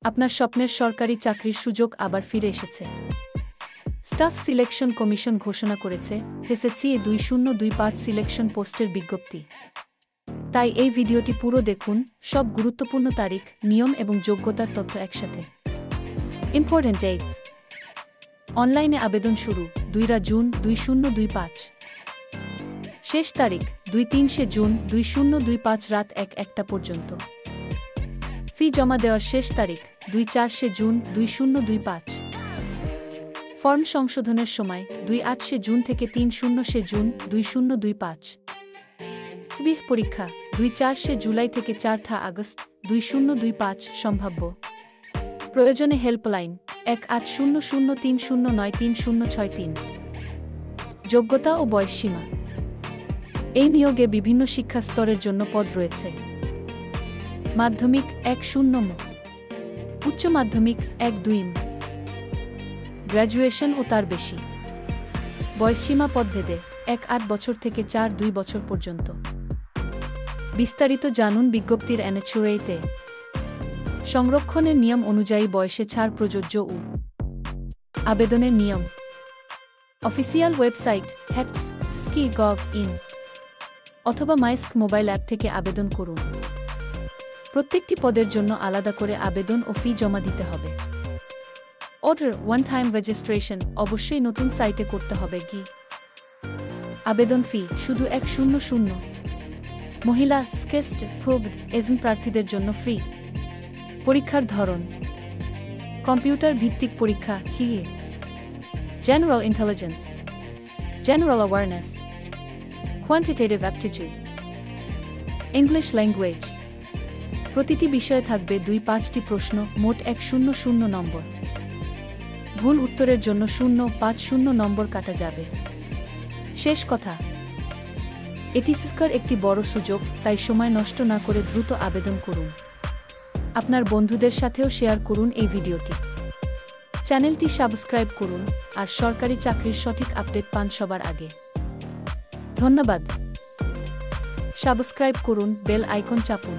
আপনার স্বপ্নের সরকারি চাকরির সুযোগ আবার ফিরে এসেছে। স্টাফ সিলেকশন কমিশন ঘোষণা করেছে এসএসসি 2025 সিলেকশন পোস্টের বিজ্ঞপ্তি। তাই এই ভিডিওটি পুরো দেখুন, সব গুরুত্বপূর্ণ তারিখ, নিয়ম এবং যোগ্যতার তথ্য একসাথে। Important dates. অনলাইনে আবেদন শুরু 2 জুন 2025। শেষ তারিখ 2-3 জুন 2025 রাত 1টা পর্যন্ত। ফি জমা দেওয়ার শেষ তারিখ 2-4 জুন 2025। ফর্ম সংশোধনের সময় 2-8 জুন থেকে 3-0 জুন 2025। পরীক্ষা 2-4 জুলাই থেকে 4 আগস্ট 2025 সম্ভাব্য। প্রয়োজনে হেল্পলাইন 180030093063। যোগ্যতা ও বয়সসীমা। এই নিয়োগে বিভিন্ন শিক্ষা স্তরের জন্য পদ রয়েছে। মাধ্যমিক 1-0 ম, উচ্চ মাধ্যমিক 1-2 ম, গ্র্যাজুয়েশন ও তার বেশি। বয়সসীমা পদভেদে 1-8 বছর থেকে 4-2 বছর পর্যন্ত। বিস্তারিত জানুন বিজ্ঞপ্তির NHRA-তে। সংরক্ষণের নিয়ম অনুযায়ী বয়সে ছাড় প্রযোজ্য। আবেদনের নিয়ম। অফিসিয়াল ওয়েবসাইট HETPS.gov.in অথবা মাইস্ক মোবাইল অ্যাপ থেকে আবেদন করুন। প্রত্যেকটি পদের জন্য আলাদা করে আবেদন ও ফি জমা দিতে হবে। অর্ডার ওয়ান টাইম রেজিস্ট্রেশন অবশ্যই নতুন সাইটে করতে হবে। আবেদন ফি শুধু 100। মহিলা, স্কেস্ট, ফুবড, এজম প্রার্থীদের জন্য ফ্রি। পরীক্ষার ধরন। কম্পিউটার ভিত্তিক পরীক্ষা general intelligence, general awareness, quantitative aptitude, English language. প্রতিটি বিষয়ে থাকবে 2-5টি প্রশ্ন, মোট 100 নম্বর। ভুল উত্তরের জন্য 0-5 নম্বর কাটা যাবে। শেষ কথা, এটি সিস্কার একটি বড় সুযোগ, তাই সময় নষ্ট না করে দ্রুত আবেদন করুন। আপনার বন্ধুদের সাথেও শেয়ার করুন এই ভিডিওটি। চ্যানেলটি সাবস্ক্রাইব করুন আর সরকারি চাকরির সঠিক আপডেট পান সবার আগে। ধন্যবাদ। সাবস্ক্রাইব করুন, বেল আইকন চাপুন।